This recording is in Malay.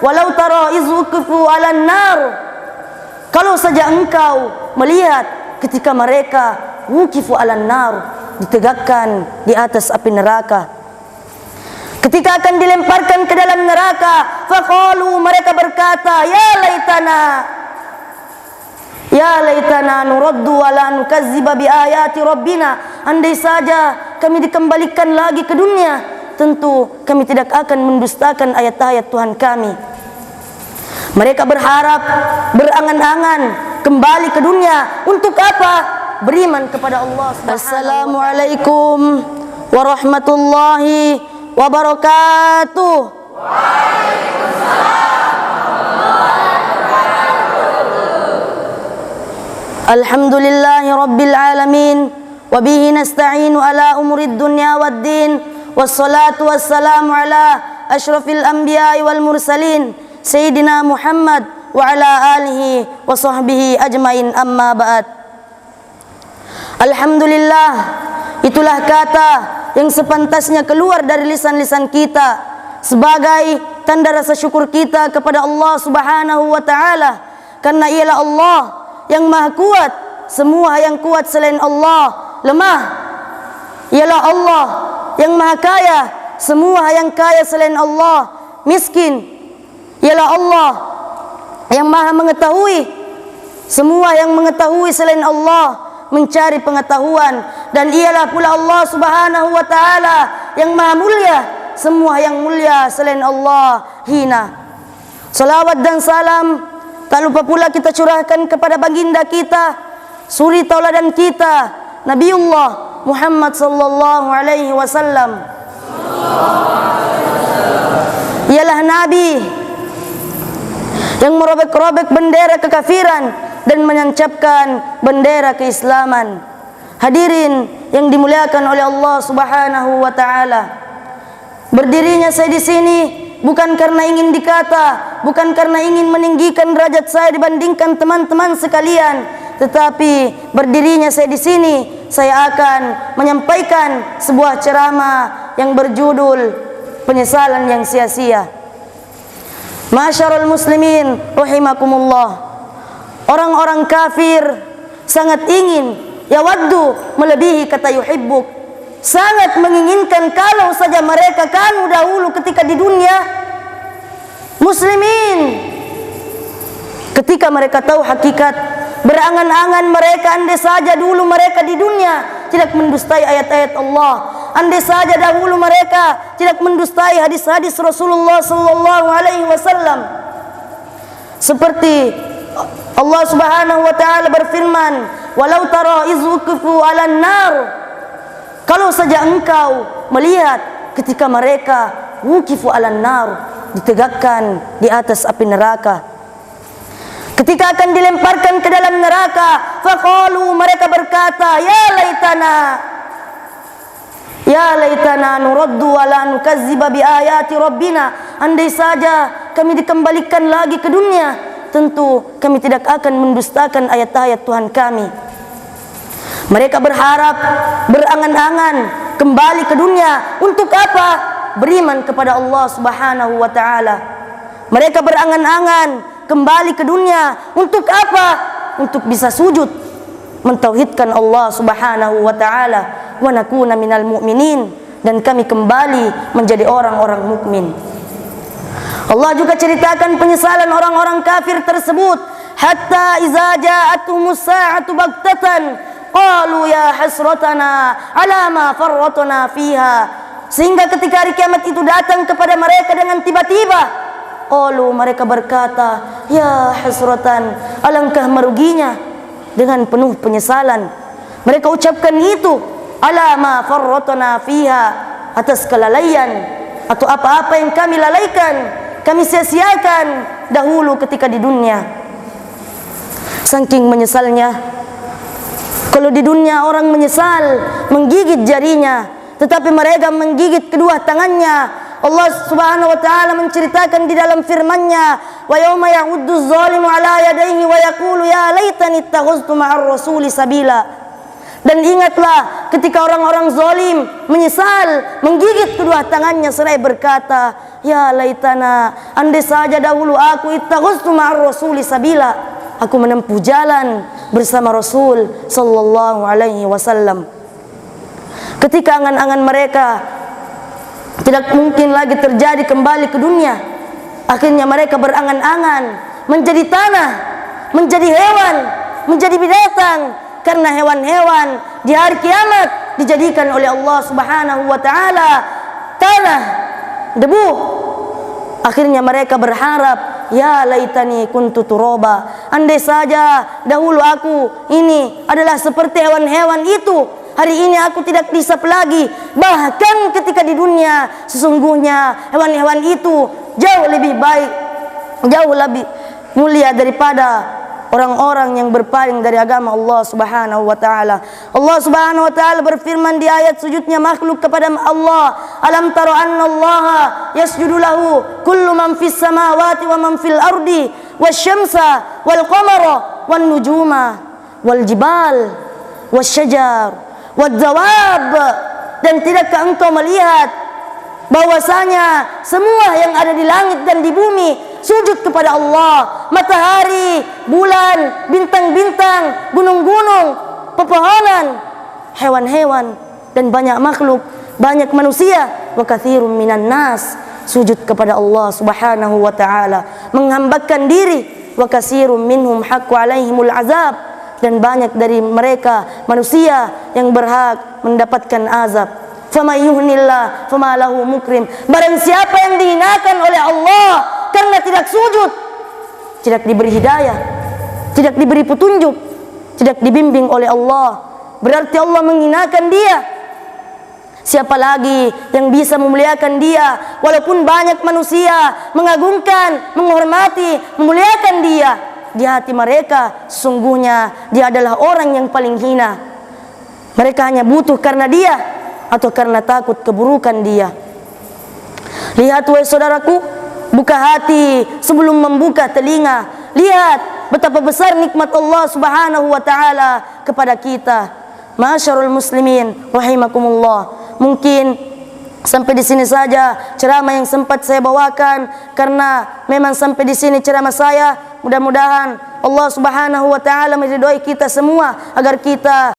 walau tara iz wuqifu 'alan nar. Kalau saja engkau melihat ketika mereka wuqifu 'alan nar, ditegakkan di atas api neraka. Ketika akan dilemparkan ke dalam neraka, faqalu, mereka berkata, ya laitana nuraddu wa la nukazziba bi ayati rabbina. Andai saja kami dikembalikan lagi ke dunia, tentu kami tidak akan mendustakan ayat-ayat Tuhan kami. Mereka berharap, berangan-angan kembali ke dunia. Untuk apa? Beriman kepada Allah Subhanahu wa ta'ala. Assalamualaikum warahmatullahi wabarakatuh. Alhamdulillahi rabbil alamin, wa bihi nasta'inu ala umurid dunya waddin, wassalatu wassalamu ala asyrafil anbiya'i wal mursalin sayyidina Muhammad wa ala alihi wa sahbihi ajmain, amma ba'd. Alhamdulillah, itulah kata yang sepantasnya keluar dari lisan-lisan kita sebagai tanda rasa syukur kita kepada Allah Subhanahu wa ta'ala, karena ialah Allah yang maha kuat. Semua yang kuat selain Allah lemah. Ialah Allah yang maha kaya. Semua yang kaya selain Allah miskin. Ialah Allah yang maha mengetahui. Semua yang mengetahui selain Allah mencari pengetahuan. Dan ialah pula Allah Subhanahu wa ta'ala yang maha mulia. Semua yang mulia selain Allah hina. Salawat dan salam tak lupa pula kita curahkan kepada baginda kita, suri tauladan kita, Nabiullah Muhammad sallallahu alaihi wasallam. Ialah nabi yang merobek-robek bendera kekafiran dan menancapkan bendera keislaman. Hadirin yang dimuliakan oleh Allah Subhanahu wa ta'ala, berdirinya saya di sini bukan karena ingin dikata, bukan karena ingin meninggikan derajat saya dibandingkan teman-teman sekalian, tetapi berdirinya saya di sini, saya akan menyampaikan sebuah ceramah yang berjudul penyesalan yang sia-sia. Ma'asyiral muslimin rahimakumullah. Orang-orang kafir sangat ingin, yawaddu melebihi kata yuhibbuk, sangat menginginkan kalau saja mereka kanu dahulu ketika di dunia muslimin, ketika mereka tahu hakikat, berangan-angan mereka andai saja dulu mereka di dunia tidak mendustai ayat-ayat Allah, andai saja dahulu mereka tidak mendustai hadis-hadis Rasulullah sallallahu alaihi wasallam. Seperti Allah Subhanahu wa ta'ala berfirman, walau tara iz wuqifu 'alan nar. Kalau saja engkau melihat ketika mereka wuqifu 'alan nar, ditegakkan di atas api neraka. Ketika akan dilemparkan ke dalam neraka, faqalu, mereka berkata, ya laitana nuraddu wa la nukazziba bi ayati rabbina. Andai saja kami dikembalikan lagi ke dunia, tentu kami tidak akan mendustakan ayat-ayat Tuhan kami. Mereka berharap, berangan-angan kembali ke dunia. Untuk apa? Beriman kepada Allah Subhanahu wa ta'ala. Mereka berangan-angan kembali ke dunia. Untuk apa? Untuk bisa sujud mentauhidkan Allah Subhanahu wa ta'ala, wa nakuna minal mu'minin, dan kami kembali menjadi orang-orang mukmin. Allah juga ceritakan penyesalan orang-orang kafir tersebut, hatta iza ja'atuhumus sa'atu baghtatan qalu ya hasratana ala ma farratna fiha. Sehingga ketika hari kiamat itu datang kepada mereka dengan tiba-tiba, qalu, mereka berkata, ya hasratan, alangkah meruginya, dengan penuh penyesalan mereka ucapkan itu, ala ma farratna fiha, atas kelalaian atau apa-apa yang kami lalaikan, kami sia-siakan dahulu ketika di dunia. Saking menyesalnya, kalau di dunia orang menyesal menggigit jarinya, tetapi mereka menggigit kedua tangannya. Allah Subhanahu wa ta'ala menceritakan di dalam firman-Nya, wa yauma ya'uddu adh-dhalimu 'ala yadayhi wa yaqulu ya laitani ittakhadhtu ma'ar rasuli sabila. Dan ingatlah ketika orang-orang zalim menyesal menggigit kedua tangannya seraya berkata, ya laitana, andai saja dahulu aku ittakhadtu ma'ar rasuli sabila, aku menempuh jalan bersama Rasul sallallahu alaihi wasallam. Ketika angan-angan mereka tidak mungkin lagi terjadi kembali ke dunia, akhirnya mereka berangan-angan menjadi tanah, menjadi hewan, menjadi binatang, karena hewan-hewan di hari kiamat dijadikan oleh Allah Subhanahu wa taala tanah, debu. Akhirnya mereka berharap, ya laitani kuntu turaba, andai saja dahulu aku ini adalah seperti hewan-hewan itu, hari ini aku tidak disap lagi. Bahkan ketika di dunia, sesungguhnya hewan-hewan itu jauh lebih baik, jauh lebih mulia daripada orang-orang yang berpaling dari agama Allah Subhanahu wa taala. Allah Subhanahu wa taala berfirman di ayat sujudnya makhluk kepada Allah, alam tara anna Allah yasjudu lahu kullu man fis samawati wa man fil ardi wasyamsa wal qamara wan nujuma wal jibal wasyajar wadzawab. Dan tidakkah engkau melihat bahwasanya semua yang ada di langit dan di bumi sujud kepada Allah, matahari, bulan, bintang-bintang, gunung-gunung, pepohonan, hewan-hewan, dan banyak makhluk, banyak manusia. Wa katsirun minan nas sujud kepada Allah Subhanahu wa taala, menghambakan diri. Wa katsirun minhum haqqu alaihimul azab, dan banyak dari mereka manusia yang berhak mendapatkan azab. Faman yuhnillah fama lahu mukrim, barang siapa yang dihinakan oleh Allah karena tidak sujud, tidak diberi hidayah, tidak diberi petunjuk, tidak dibimbing oleh Allah, berarti Allah menghinakan dia. Siapa lagi yang bisa memuliakan dia? Walaupun banyak manusia mengagungkan, menghormati, memuliakan dia, di hati mereka sesungguhnya dia adalah orang yang paling hina. Mereka hanya butuh karena dia atau karena takut keburukan dia. Lihat wahai saudaraku, buka hati sebelum membuka telinga. Lihat betapa besar nikmat Allah Subhanahu wa taala kepada kita. Ma'asyiral muslimin rahimakumullah. Mungkin sampai di sini saja ceramah yang sempat saya bawakan, karena memang sampai di sini ceramah saya. Mudah-mudahan Allah Subhanahu wa taala meridhoi kita semua agar kita